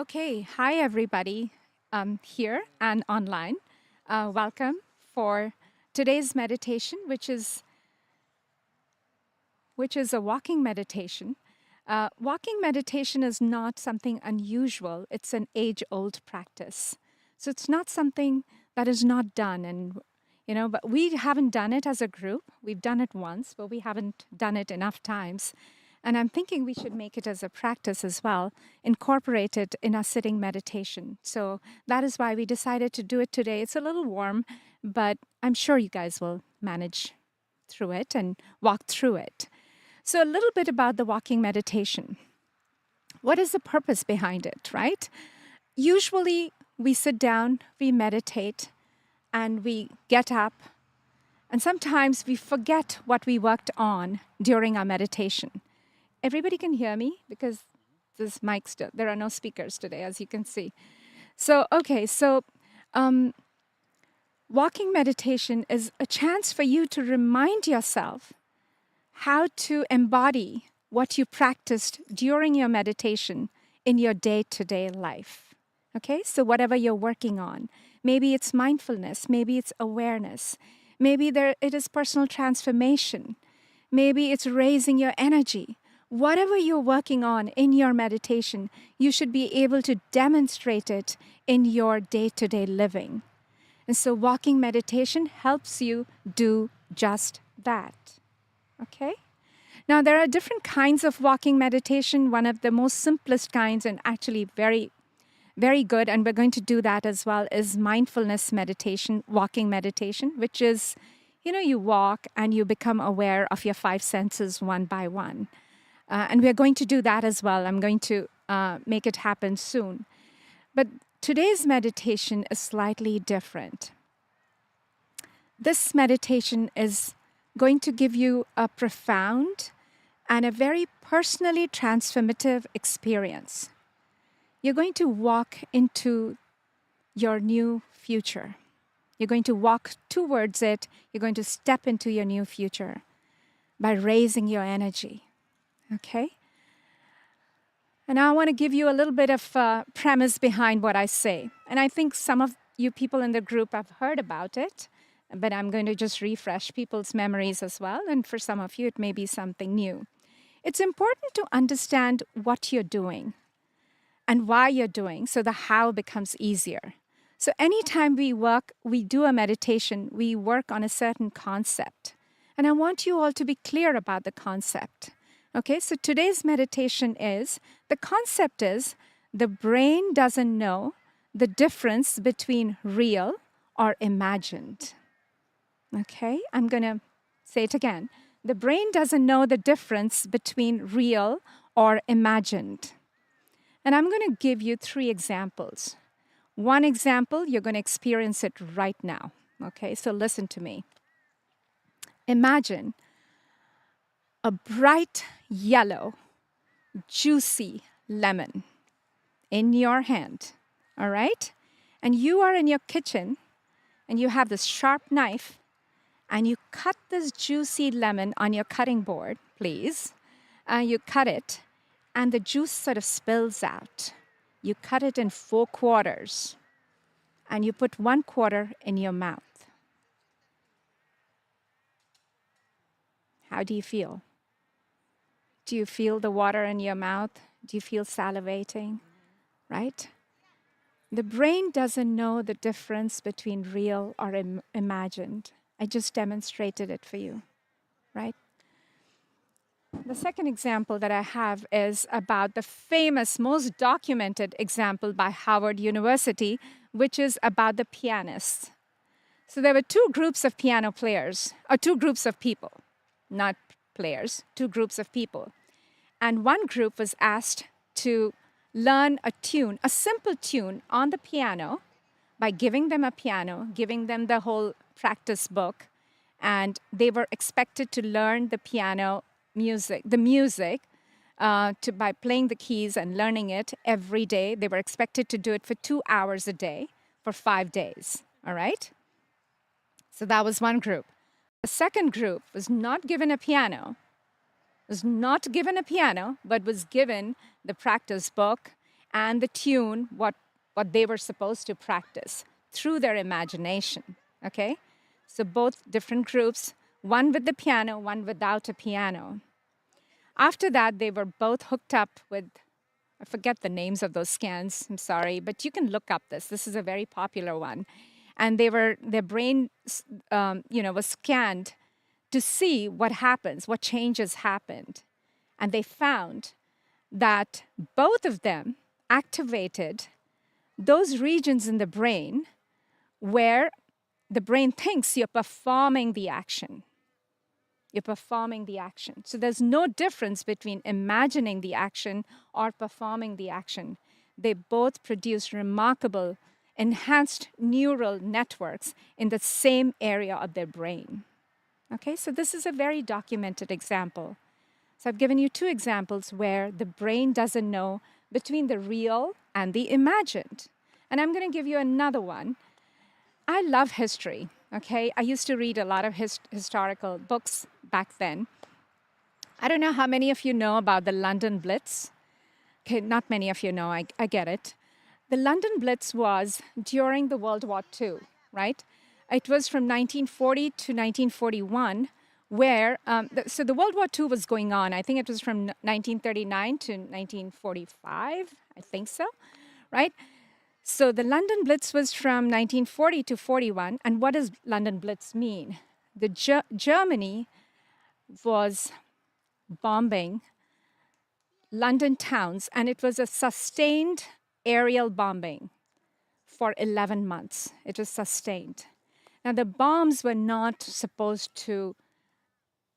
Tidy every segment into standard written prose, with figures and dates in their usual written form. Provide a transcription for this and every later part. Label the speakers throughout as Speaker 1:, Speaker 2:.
Speaker 1: Okay, hi everybody here and online. Welcome for today's meditation, which is a walking meditation. Walking meditation is not something unusual. It's an age-old practice. So it's not something that is not done, and but we haven't done it as a group. We've done it once, but we haven't done it enough times. And I'm thinking we should make it as a practice as well, incorporate it in our sitting meditation. So that is why we decided to do it today. It's a little warm, but I'm sure you guys will manage through it and walk through it. So, a little bit about the walking meditation. What is the purpose behind it, right? Usually, we sit down, we meditate, and we get up, and sometimes we forget what we worked on during our meditation. Everybody can hear me because this mic's there are no speakers today, as you can see. So, walking meditation is a chance for you to remind yourself how to embody what you practiced during your meditation in your day-to-day life. Okay, so whatever you're working on, maybe it's mindfulness, maybe it's awareness, maybe it is personal transformation, maybe it's raising your energy. Whatever you're working on in your meditation, you should be able to demonstrate it in your day-to-day living. And so walking meditation helps you do just that. Okay? Now, there are different kinds of walking meditation. One of the most simplest kinds, and actually very, very good, and we're going to do that as well, is mindfulness meditation, walking meditation, which is, you walk and you become aware of your five senses one by one. And we're going to do that as well. I'm going to make it happen soon. But today's meditation is slightly different. This meditation is going to give you a profound and a very personally transformative experience. You're going to walk into your new future. You're going to walk towards it. You're going to step into your new future by raising your energy. Okay? And I want to give you a little bit of premise behind what I say. And I think some of you people in the group have heard about it, but I'm going to just refresh people's memories as well. And for some of you, it may be something new. It's important to understand what you're doing and why you're doing, so the how becomes easier. So anytime we do a meditation, we work on a certain concept. And I want you all to be clear about the concept. Okay, so today's meditation the concept is the brain doesn't know the difference between real or imagined. Okay, I'm going to say it again. The brain doesn't know the difference between real or imagined. And I'm going to give you 3 examples. One example, you're going to experience it right now. Okay, so listen to me. Imagine a bright yellow, juicy lemon in your hand, all right? And you are in your kitchen, and you have this sharp knife, and you cut this juicy lemon on your cutting board, please. You cut it, and the juice sort of spills out. You cut it in 4 quarters, and you put 1 quarter in your mouth. How do you feel? Do you feel the water in your mouth? Do you feel salivating? Right? The brain doesn't know the difference between real or imagined. I just demonstrated it for you, right? The second example that I have is about the famous, most documented example by Howard University, which is about the pianists. So there were 2 groups of piano players, or 2 groups of people, not players, 2 groups of people. And one group was asked to learn a tune, a simple tune on the piano by giving them a piano, giving them the whole practice book, and they were expected to learn the piano music, by playing the keys and learning it every day. They were expected to do it for 2 hours a day for 5 days, all right? So that was one group. The second group was not given a piano, but was given the practice book and the tune, what they were supposed to practice through their imagination, okay? So both different groups, one with the piano, one without a piano. After that, they were both hooked up with, I forget the names of those scans, I'm sorry, but you can look up this. This is a very popular one. And their brain, was scanned to see what happens, what changes happened. And they found that both of them activated those regions in the brain where the brain thinks you're performing the action. You're performing the action. So there's no difference between imagining the action or performing the action. They both produce remarkable enhanced neural networks in the same area of their brain. Okay, so this is a very documented example. So I've given you two examples where the brain doesn't know between the real and the imagined. And I'm going to give you another one. I love history, okay? I used to read a lot of historical books back then. I don't know how many of you know about the London Blitz. Okay, not many of you know, I get it. The London Blitz was during the World War II, right? It was from 1940 to 1941, where, so the World War II was going on. I think it was from 1939 to 1945, I think so, right? So the London Blitz was from 1940 to 41. And what does London Blitz mean? Germany was bombing London towns, and it was a sustained aerial bombing for 11 months. It was sustained. Now, the bombs were not supposed to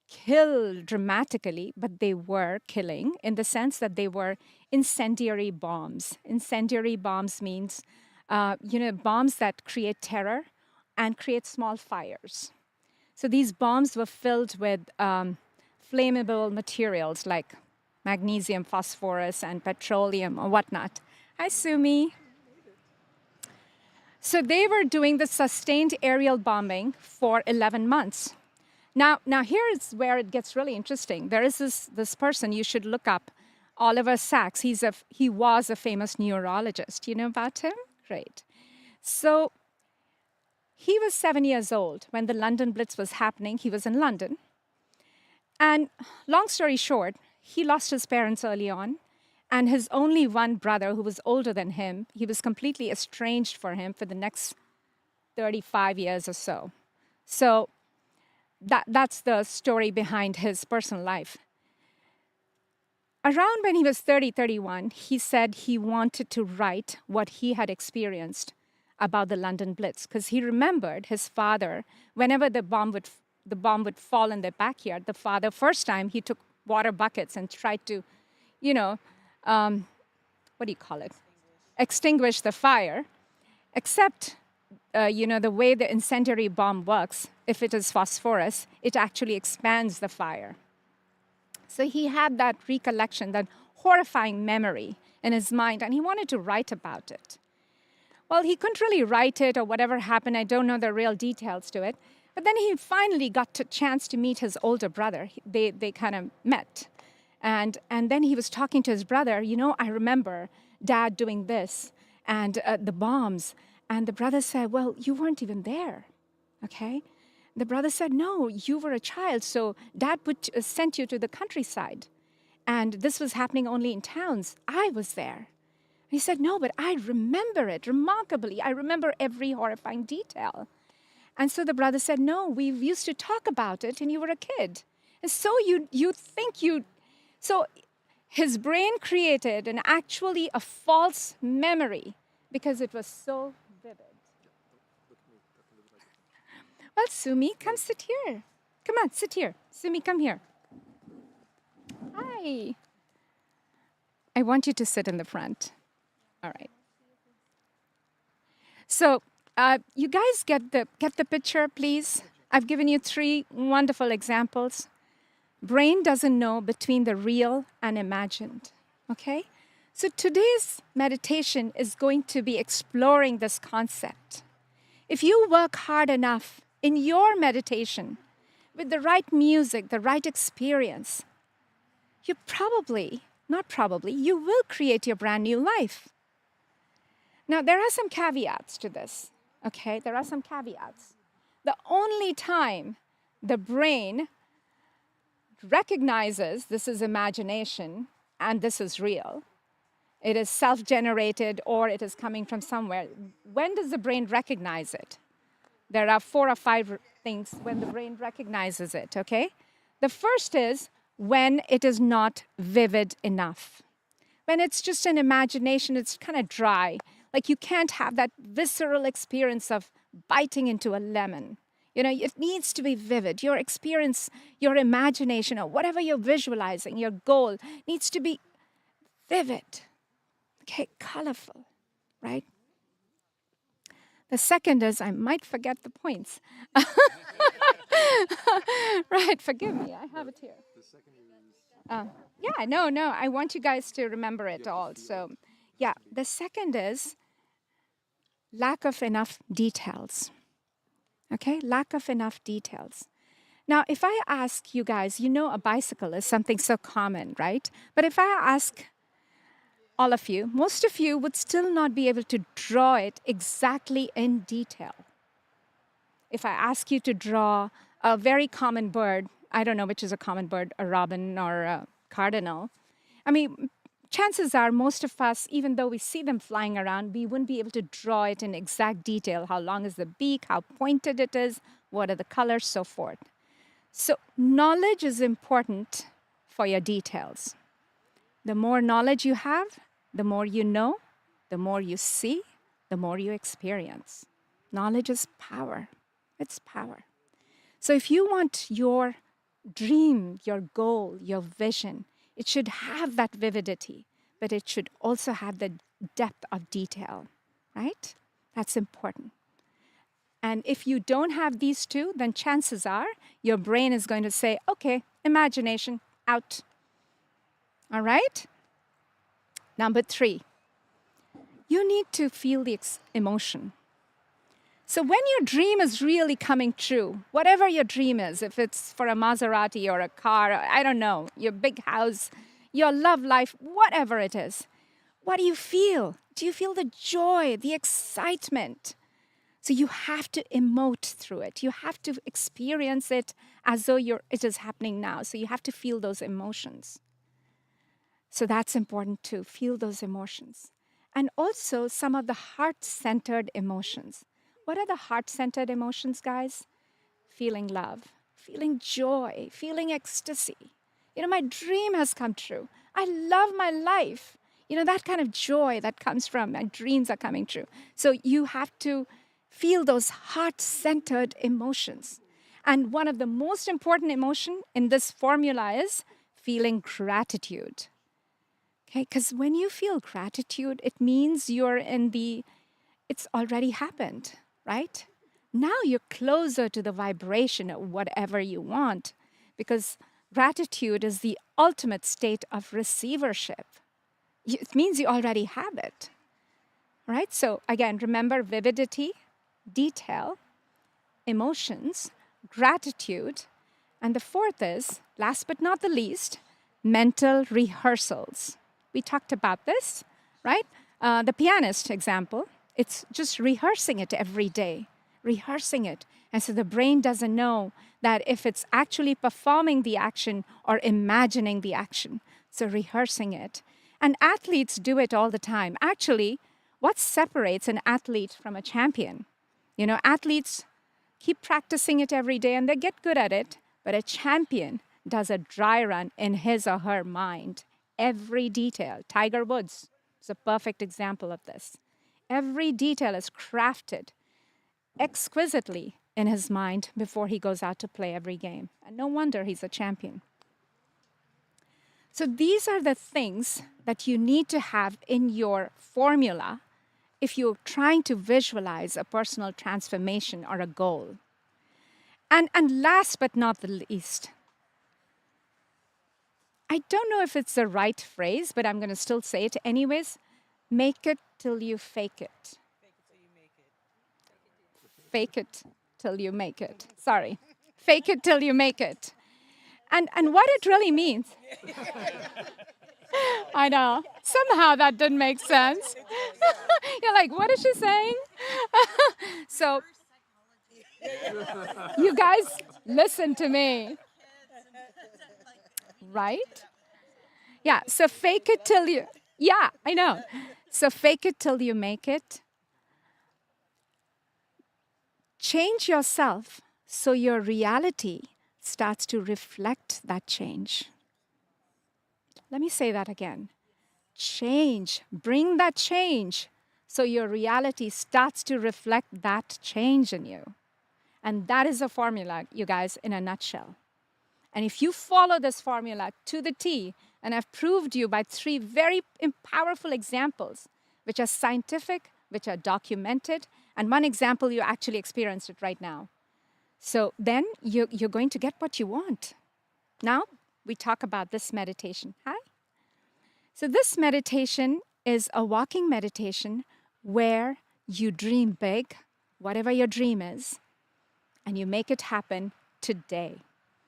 Speaker 1: kill dramatically, but they were killing in the sense that they were incendiary bombs. Incendiary bombs means, bombs that create terror and create small fires. So these bombs were filled with flammable materials like magnesium, phosphorus, and petroleum or whatnot. Hi, Sumi. So they were doing the sustained aerial bombing for 11 months. Now here's where it gets really interesting. There is this person you should look up, Oliver Sacks. He was a famous neurologist. You know about him? Great. So he was 7 years old when the London Blitz was happening. He was in London. And long story short, he lost his parents early on. And his only one brother, who was older than him, he was completely estranged from him for the next 35 years or so. So that's the story behind his personal life. Around when he was 30, 31, he said he wanted to write what he had experienced about the London Blitz, because he remembered his father, whenever the bomb would fall in their backyard, the father, first time, he took water buckets and tried to, extinguish the fire, except the way the incendiary bomb works, if it is phosphorus, it actually expands the fire. So he had that recollection, that horrifying memory in his mind, and he wanted to write about it. Well, he couldn't really write it or whatever happened. I don't know the real details to it. But then he finally got a chance to meet his older brother. They kind of met. And then he was talking to his brother, I remember Dad doing this and the bombs. And the brother said, well, you weren't even there, okay? The brother said, no, you were a child, so Dad sent you to the countryside. And this was happening only in towns. I was there. He said, no, but I remember it remarkably. I remember every horrifying detail. And so the brother said, no, we used to talk about it, and you were a kid. And so so his brain created actually a false memory because it was so vivid. Well, Sumi, come sit here. Come on, sit here. Sumi, come here. Hi. I want you to sit in the front. All right. So you guys get the picture, please? I've given you 3 wonderful examples. Brain doesn't know between the real and imagined, okay? So today's meditation is going to be exploring this concept. If you work hard enough in your meditation with the right music, the right experience, you probably not probably, you will create your brand new life. Now, there are some caveats to this, okay? There are some caveats. The only time the brain recognizes this is imagination and this is real, it is self-generated or it is coming from somewhere. When does the brain recognize it? There are 4 or 5 things when the brain recognizes it, okay? The first is when it is not vivid enough. When it's just an imagination, it's kind of dry. Like you can't have that visceral experience of biting into a lemon. You know, it needs to be vivid. Your experience, your imagination, or whatever you're visualizing, your goal needs to be vivid, okay, colorful, right? The second is, I might forget the points. Right, forgive me, I have it here. Yeah, no, I want you guys to remember it all. So, yeah, the second is lack of enough details. Okay, lack of enough details. Now, if I ask you guys, you know a bicycle is something so common, right? But if I ask all of you, most of you would still not be able to draw it exactly in detail. If I ask you to draw a very common bird, I don't know which is a common bird, a robin or a cardinal. I mean, chances are most of us, even though we see them flying around, we wouldn't be able to draw it in exact detail. How long is the beak, how pointed it is, what are the colors, so forth. So knowledge is important for your details. The more knowledge you have, the more you know, the more you see, the more you experience. Knowledge is power. It's power. So if you want your dream, your goal, your vision, it should have that vividity, but it should also have the depth of detail, right? That's important. And if you don't have these two, then chances are your brain is going to say, okay, imagination, out. All right? Number 3, you need to feel the emotion. So when your dream is really coming true, whatever your dream is, if it's for a Maserati or a car, I don't know, your big house, your love life, whatever it is, what do you feel? Do you feel the joy, the excitement? So you have to emote through it. You have to experience it as though it is happening now. So you have to feel those emotions. So that's important too, feel those emotions. And also some of the heart-centered emotions. What are the heart-centered emotions, guys? Feeling love, feeling joy, feeling ecstasy. You know, my dream has come true. I love my life. You know, that kind of joy that comes from my dreams are coming true. So you have to feel those heart-centered emotions. And one of the most important emotion in this formula is feeling gratitude. Okay, because when you feel gratitude, it means you're in it's already happened, right? Now you're closer to the vibration of whatever you want, because gratitude is the ultimate state of receivership. It means you already have it, right? So again, remember vividity, detail, emotions, gratitude, and the fourth is, last but not the least, mental rehearsals. We talked about this, right? The pianist example, it's just rehearsing it every day, rehearsing it. And so the brain doesn't know that if it's actually performing the action or imagining the action. So rehearsing it. And athletes do it all the time. Actually, what separates an athlete from a champion? You know, athletes keep practicing it every day and they get good at it, but a champion does a dry run in his or her mind. Every detail. Tiger Woods is a perfect example of this. Every detail is crafted exquisitely in his mind before he goes out to play every game. And no wonder he's a champion. So these are the things that you need to have in your formula if you're trying to visualize a personal transformation or a goal. And last but not the least, I don't know if it's the right phrase, but I'm going to still say it anyways. Make it till you fake it. Fake it till you make it. Sorry. Fake it till you make it. And what it really means. I know. Somehow that didn't make sense. You're like, what is she saying? So, you guys, listen to me. Right? Yeah, so fake it till you, yeah, I know. So fake it till you make it. Change yourself so your reality starts to reflect that change. Let me say that again. Change, bring that change so your reality starts to reflect that change in you. And that is a formula, you guys, in a nutshell. And if you follow this formula to the T, and I've proved you by 3 very powerful examples, which are scientific, which are documented, and one example, you actually experienced it right now. So then you're going to get what you want. Now, we talk about this meditation. Hi. So this meditation is a walking meditation where you dream big, whatever your dream is, and you make it happen today.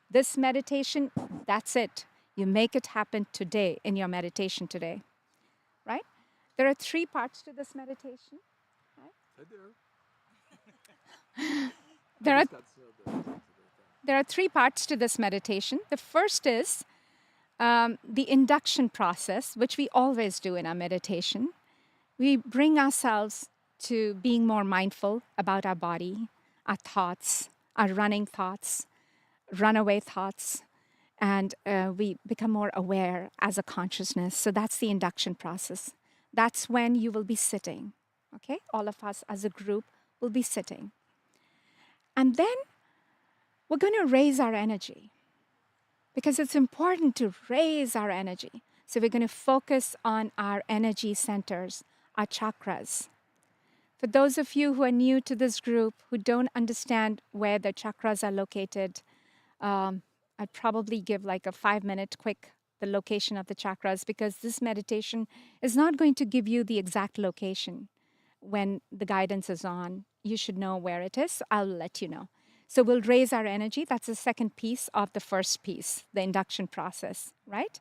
Speaker 1: This meditation, that's it. You make it happen today in your meditation today, right? There are 3 parts to this meditation. Right? There are 3 parts to this meditation. The first is the induction process, which we always do in our meditation. We bring ourselves to being more mindful about our body, our thoughts, our running thoughts, runaway thoughts, and we become more aware as a consciousness. So that's the induction process. That's when you will be sitting, okay? All of us as a group will be sitting. And then we're going to raise our energy because it's important to raise our energy. So we're going to focus on our energy centers, our chakras. For those of you who are new to this group, who don't understand where the chakras are located, I'd probably give like a 5-minute quick the location of the chakras because this meditation is not going to give you the exact location. When the guidance is on, you should know where it is. So I'll let you know. So we'll raise our energy. That's the second piece of the first piece, the induction process, right?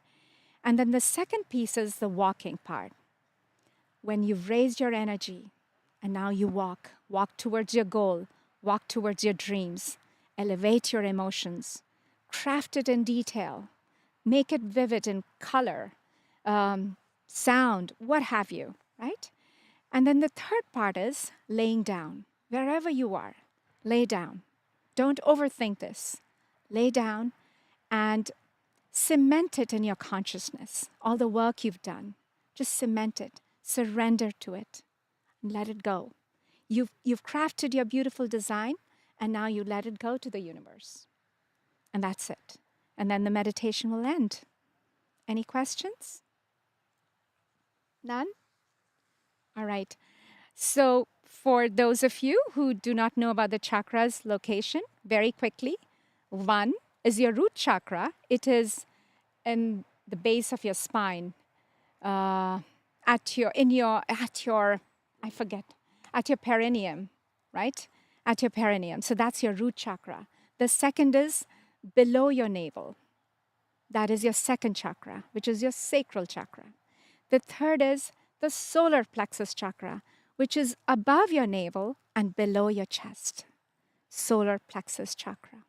Speaker 1: And then the second piece is the walking part. When you've raised your energy and now you walk towards your goal, walk towards your dreams, elevate your emotions, craft it in detail, make it vivid in color, sound, what have you, right? And then the third part is laying down. Wherever you are, lay down. Don't overthink this. Lay down and cement it in your consciousness. All the work you've done, just cement it. Surrender to it and let it go. You've crafted your beautiful design, and now you let it go to the universe. And that's it. And then the meditation will end. Any questions? None? All right. So for those of you who do not know about the chakras location, very quickly, 1 is your root chakra. It is in the base of your spine, at your perineum, right? At your perineum. So that's your root chakra. The second is below your navel. That is your second chakra, which is your sacral chakra. The third is the solar plexus chakra, which is above your navel and below your chest. Solar plexus chakra.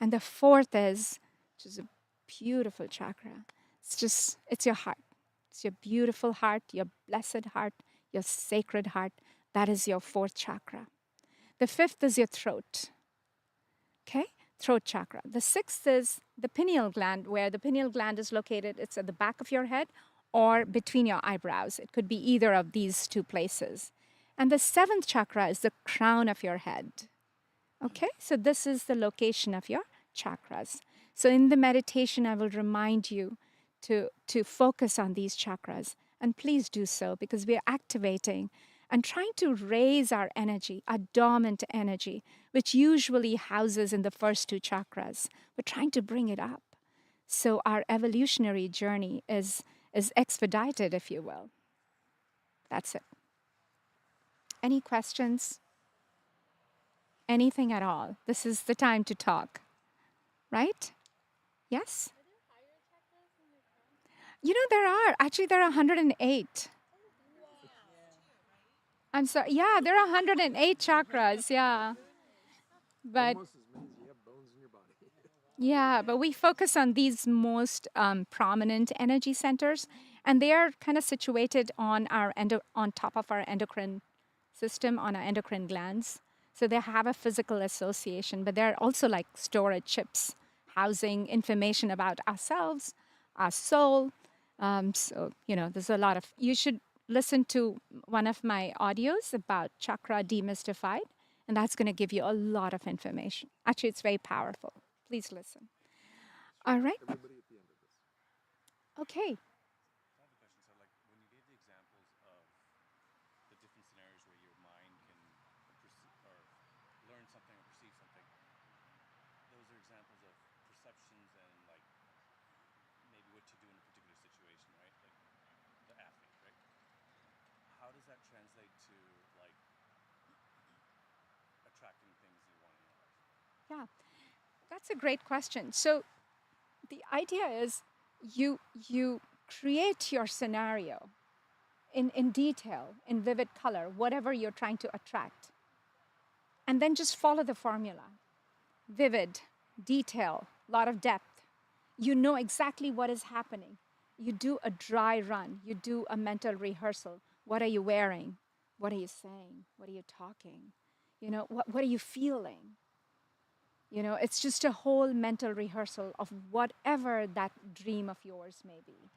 Speaker 1: And the fourth is, which is a beautiful chakra, it's your heart. It's your beautiful heart, your blessed heart, your sacred heart. That is your fourth chakra. The fifth is your throat. Okay? Throat chakra. The sixth is the pineal gland, where the pineal gland is located. It's at the back of your head or between your eyebrows. It could be either of these 2 places. And the seventh chakra is the crown of your head. Okay? So this is the location of your chakras. So in the meditation, I will remind you to focus on these chakras. And please do so because we are activating and trying to raise our energy, our dormant energy, which usually houses in the first 2 chakras. We're trying to bring it up. So our evolutionary journey is expedited, if you will. That's it. Any questions? Anything at all? This is the time to talk. Right? Yes? There are 108. I'm sorry. Yeah, there are 108 chakras. Yeah. But
Speaker 2: Almost as many as you have bones in your body.
Speaker 1: yeah, but we focus on these most prominent energy centers, and they are kind of situated on on top of our endocrine system, on our endocrine glands. So they have a physical association, but they're also like storage chips, housing information about ourselves, our soul. There's a lot of. You should listen to one of my audios about chakra demystified, and that's going to give you a lot of information. Actually, it's very powerful. Please listen. All right.
Speaker 2: Everybody at the end of this.
Speaker 1: Okay.
Speaker 3: I have a question. So, like, when you gave the examples of the different scenarios where your mind can or learn something or perceive something, those are examples of perceptions and like maybe what to do in a particular situation, right? Like the athlete, right? How does that translate to like attracting things you want in your life?
Speaker 1: Yeah, that's a great question. So the idea is you create your scenario in detail, in vivid color, whatever you're trying to attract, and then just follow the formula. Vivid, detail, a lot of depth. You know exactly what is happening. You do a dry run, you do a mental rehearsal. What are you wearing? What are you saying? What are you talking? What are you feeling? It's just a whole mental rehearsal of whatever that dream of yours may be.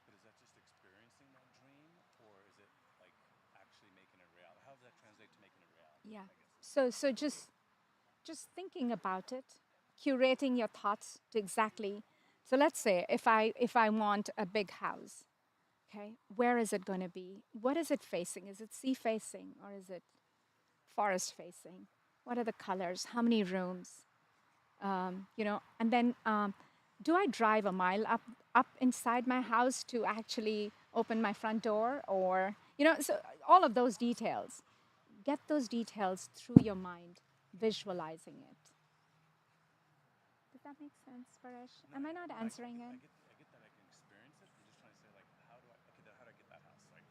Speaker 3: But is that just experiencing that dream, or is it like actually making it real? How does that translate to making it reality?
Speaker 1: Yeah.
Speaker 3: I guess.
Speaker 1: So just thinking about it, curating your thoughts to exactly. So let's say if I want a big house, okay, where is it going to be? What is it facing? Is it sea facing or is it forest facing? What are the colors? How many rooms? And then do I drive a mile up inside my house to actually open my front door, or so all of those details. Get those details through your mind, visualizing it. Does that make sense, Paresh?
Speaker 3: No,
Speaker 1: Am I not
Speaker 3: I
Speaker 1: answering
Speaker 3: get,
Speaker 1: it?
Speaker 3: I get, I get that I can experience it. I'm just trying to say like, how do I? Okay, how do I get that house? Like,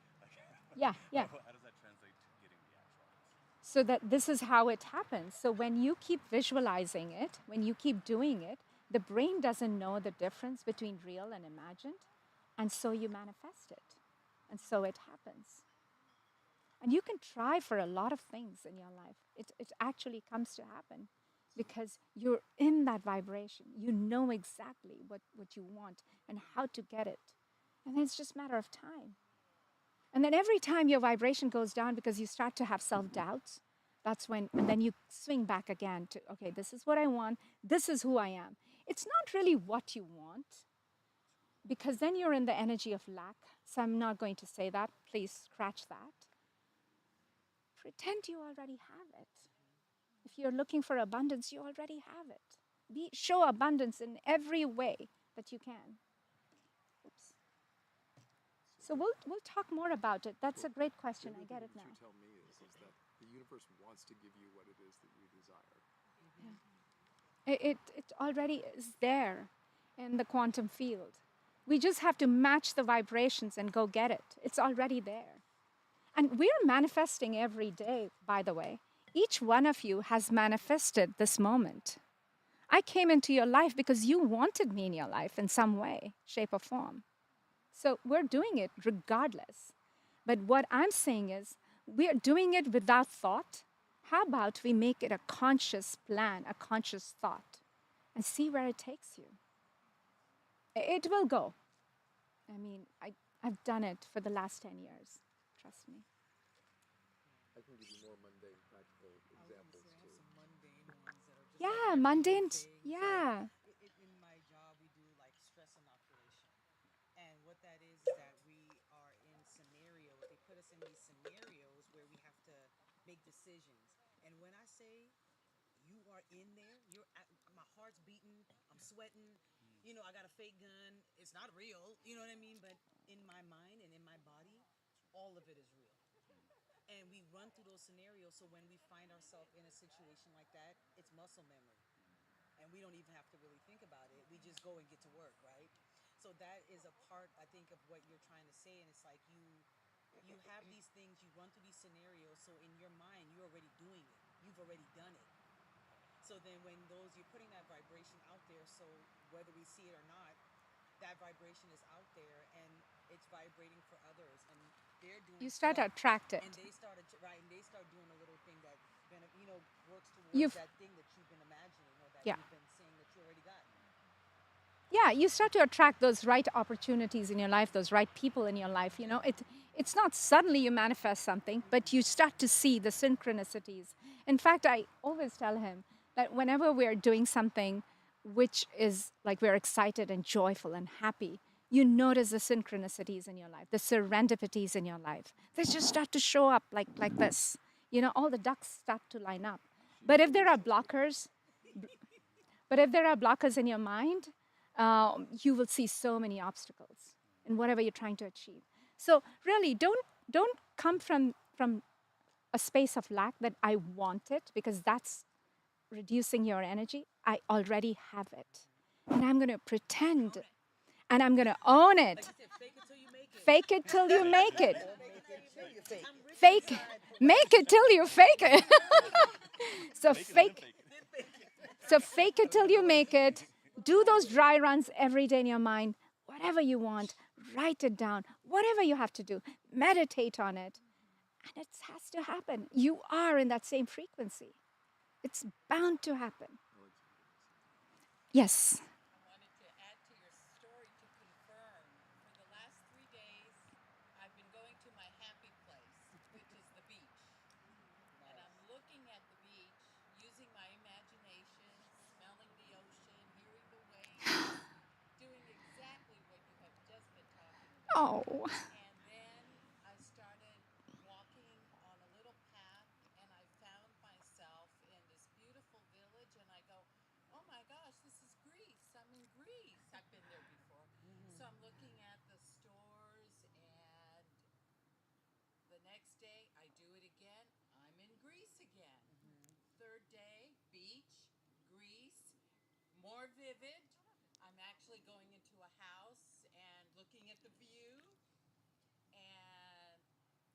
Speaker 1: Yeah, yeah.
Speaker 3: how does that translate to getting the actual house?
Speaker 1: So that this is how it happens. So when you keep visualizing it, when you keep doing it, the brain doesn't know the difference between real and imagined, and so you manifest it. And so it happens. And you can try for a lot of things in your life. It actually comes to happen because you're in that vibration. You know exactly what you want and how to get it. And then it's just a matter of time. And then every time your vibration goes down because you start to have self doubts, that's when, and then you swing back again to, okay, this is what I want. This is who I am. It's not really what you want because then you're in the energy of lack. So I'm not going to say that. Please scratch that. Pretend you already have it. If you're looking for abundance, you already have it. Show abundance in every way that you can. Oops. So we'll talk more about it. That's a great question. I get it now.
Speaker 2: What you tell me is that the universe wants to give you what it is that you desire.
Speaker 1: Yeah. It already is there in the quantum field. We just have to match the vibrations and go get it. It's already there. And we're manifesting every day, by the way. Each one of you has manifested this moment. I came into your life because you wanted me in your life in some way, shape, or form. So we're doing it regardless. But what I'm saying is, we're doing it without thought. How about we make it a conscious plan, a conscious thought, and see where it takes you? It will go. I mean, I've done it for the last 10 years. Trust me.
Speaker 2: I can give you more mundane, practical examples
Speaker 4: I have
Speaker 2: too.
Speaker 4: some mundane ones that are just like
Speaker 1: Yeah,
Speaker 4: everyday
Speaker 1: mundane.
Speaker 4: things.
Speaker 1: Yeah.
Speaker 4: In my job, we do like stress inoculation, and what that is that we are in scenarios. They put us in these scenarios where we have to make decisions. And when I say you are in there, my heart's beating, I'm sweating. I got a fake gun. It's not real. You know what I mean? But in my mind and in my body, all of it is real, and we run through those scenarios. So when we find ourselves in a situation like that, it's muscle memory, and we don't even have to really think about it. We just go and get to work, right? So that is a part, I think, of what you're trying to say, and it's like you have these things, you run through these scenarios, so in your mind you're already doing it, you've already done it. So then when those you're putting that vibration out there, so whether we see it or not, that vibration is out there and it's vibrating for others, and they're doing
Speaker 1: You start to
Speaker 4: like,
Speaker 1: attract it.
Speaker 4: and they started to, right, and they start doing a little thing that works towards
Speaker 1: You've
Speaker 4: that thing that you've been imagining or that
Speaker 1: Yeah.
Speaker 4: you've been saying that you already got.
Speaker 1: Yeah, you start to attract those right opportunities in your life, those right people in your life. It's not suddenly you manifest something, but you start to see the synchronicities. In fact, I always tell him that whenever we're doing something which is like we're excited and joyful and happy, you notice the synchronicities in your life, the serendipities in your life. They just start to show up like this. All the ducks start to line up. But if there are blockers, but if there are blockers in your mind, you will see so many obstacles in whatever you're trying to achieve. So really, don't come from a space of lack that I want it, because that's reducing your energy. I already have it, and I'm going to pretend, and I'm going to own
Speaker 4: Like
Speaker 1: it.
Speaker 4: you said, fake it till you make it.
Speaker 1: Fake it till you make it.
Speaker 4: Or make it till you fake it.
Speaker 1: Fake, make it till you fake it. So fake. So fake it till you make it. Do those dry runs every day in your mind. Whatever you want, write it down. Whatever you have to do, meditate on it. And it has to happen. You are in that same frequency. It's bound to happen. Yes.
Speaker 5: I wanted to add to your story to confirm. For the last 3 days, I've been going to my happy place, which is the beach. And I'm looking at the beach, using my imagination, smelling the ocean, hearing the waves, doing exactly what you have just been talking about.
Speaker 1: Oh.
Speaker 5: And then I started walking on a little path, and I found myself in this beautiful village, and I go, oh my gosh, this is Greece. I'm in Greece. I've been there before. So I'm looking at the stores, and the next day I do it again. I'm in Greece again. Third day, beach, Greece, more vivid. I'm actually going into a house and looking at the view, and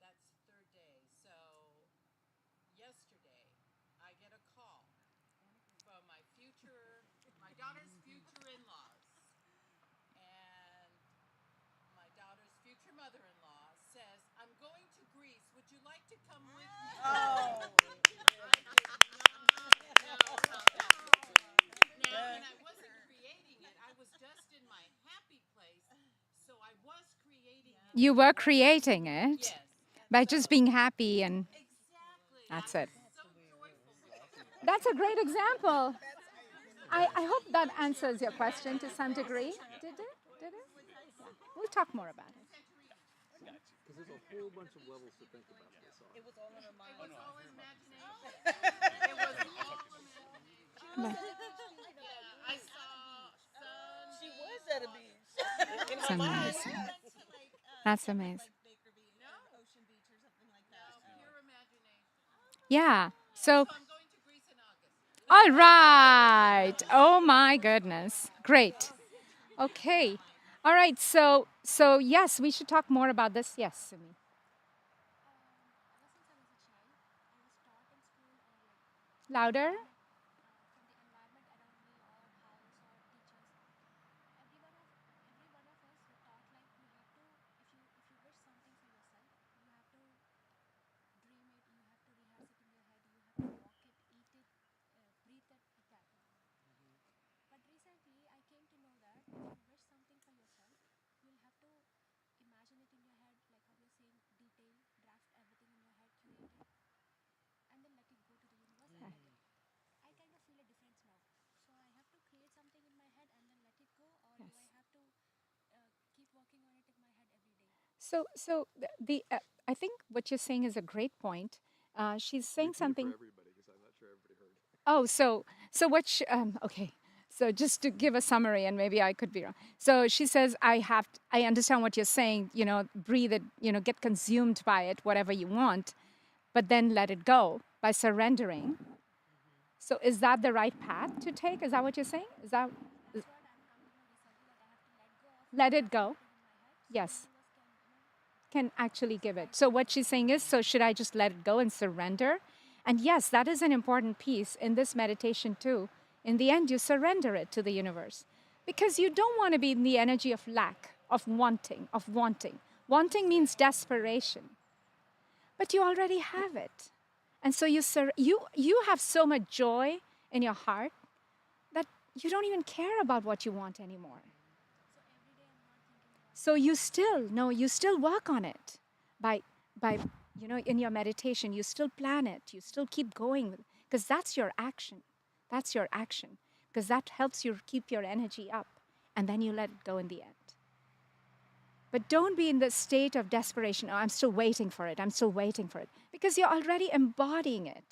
Speaker 5: that's the third day. So yesterday, I get a call from my daughter's future in-laws, and my daughter's future mother-in-law says, I'm going to Greece. Would you like to come with me?
Speaker 4: Oh.
Speaker 5: I did not know how that would be. Now, and I wasn't creating it. I was just in my happy place. So I was creating it.
Speaker 1: You were creating it
Speaker 5: Yes.
Speaker 1: by just being happy, and
Speaker 5: Exactly.
Speaker 1: that's
Speaker 5: I
Speaker 1: it.
Speaker 5: was so joyful with it.
Speaker 1: That's a great example. I hope that answers your question to some degree. Did it? Did it? Yeah. We'll talk more about it.
Speaker 2: Because there's a whole bunch of levels to think about this on.
Speaker 4: It was all in her mind.
Speaker 5: It was all imagination. It was all imagination.
Speaker 1: But
Speaker 5: Yeah, I saw sun.
Speaker 4: She was at a beach. In
Speaker 1: it's
Speaker 4: her mind.
Speaker 1: amazing. That's amazing.
Speaker 5: Pure imagination.
Speaker 1: Yeah.
Speaker 5: So
Speaker 1: So,
Speaker 5: I'm going to Greece in August.
Speaker 1: all right. Oh my goodness. Great. Okay. All right. So yes, we should talk more about this. Yes, Sumi. Louder. So I think what you're saying is a great point. She's saying
Speaker 2: Repeat it
Speaker 1: something.
Speaker 2: for everybody, because I'm not sure everybody heard.
Speaker 1: Oh, so what? Okay. So just to give a summary, and maybe I could be wrong. So she says, I understand what you're saying. Breathe it. Get consumed by it, whatever you want, but then let it go by surrendering. So is that the right path to take? Is that what you're saying? Is that let it go. Yes, can actually give it. So what she's saying is, so should I just let it go and surrender? And yes, that is an important piece in this meditation too. In the end, you surrender it to the universe because you don't want to be in the energy of lack, of wanting, of wanting. Wanting means desperation, but you already have it. And so you have so much joy in your heart that you don't even care about what you want anymore. So you still work on it by in your meditation, you still plan it, you still keep going because that's your action. That's your action because that helps you keep your energy up and then you let it go in the end. But don't be in the state of desperation. Oh, I'm still waiting for it. I'm still waiting for it because you're already embodying it.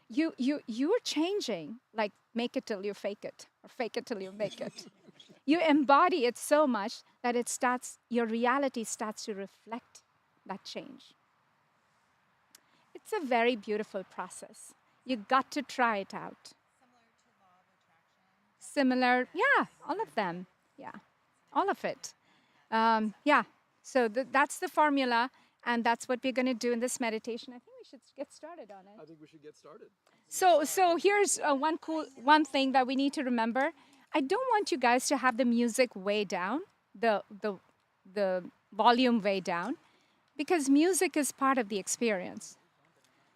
Speaker 1: You're changing, like make it till you fake it or fake it till you make it. You embody it so much that your reality starts to reflect that change. It's a very beautiful process. You got to try it out. Similar, yeah, all of them. Yeah, all of it. Yeah, so that's the formula, and that's what we're going to do in this meditation. I think we should get started on it.
Speaker 2: I think we should get started.
Speaker 1: So here's one thing that we need to remember. I don't want you guys to have the music way down, the volume way down, because music is part of the experience.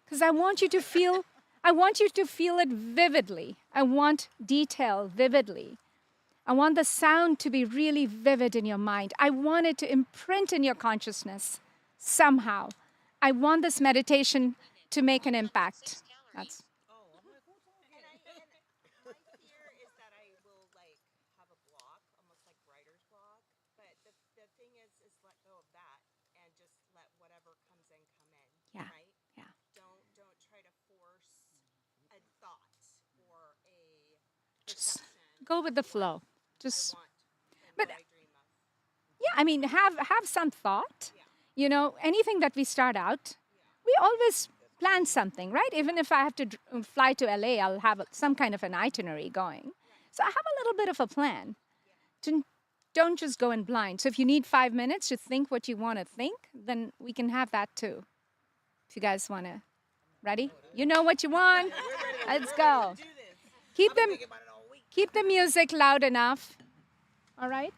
Speaker 1: Because I want you to feel it vividly. I want detail vividly. I want the sound to be really vivid in your mind. I want it to imprint in your consciousness somehow. I want this meditation to make an impact. That's
Speaker 4: And my fear is that I will like have a block, almost like writer's block. But the thing is let go of that and just let whatever comes in come in.
Speaker 1: Yeah,
Speaker 4: Right?
Speaker 1: yeah.
Speaker 4: Don't try to force a thought or a
Speaker 1: Just
Speaker 4: perception.
Speaker 1: go with the
Speaker 4: of
Speaker 1: flow.
Speaker 4: what
Speaker 1: Just,
Speaker 4: I want and
Speaker 1: but
Speaker 4: what I dream of.
Speaker 1: yeah, I mean, have some thought.
Speaker 4: Yeah.
Speaker 1: You know, anything that we start out, we always plan something, right? Even if I have to fly to LA, I'll have some kind of an itinerary going. So I have a little bit of a plan. Don't just go in blind. So if you need 5 minutes to think what you want to think, then we can have that too. If you guys want to. Ready? You know what you want. Let's go.
Speaker 4: Do this.
Speaker 1: Keep
Speaker 4: I've been
Speaker 1: them.
Speaker 4: thinking about it all week.
Speaker 1: Keep the music loud enough. All right?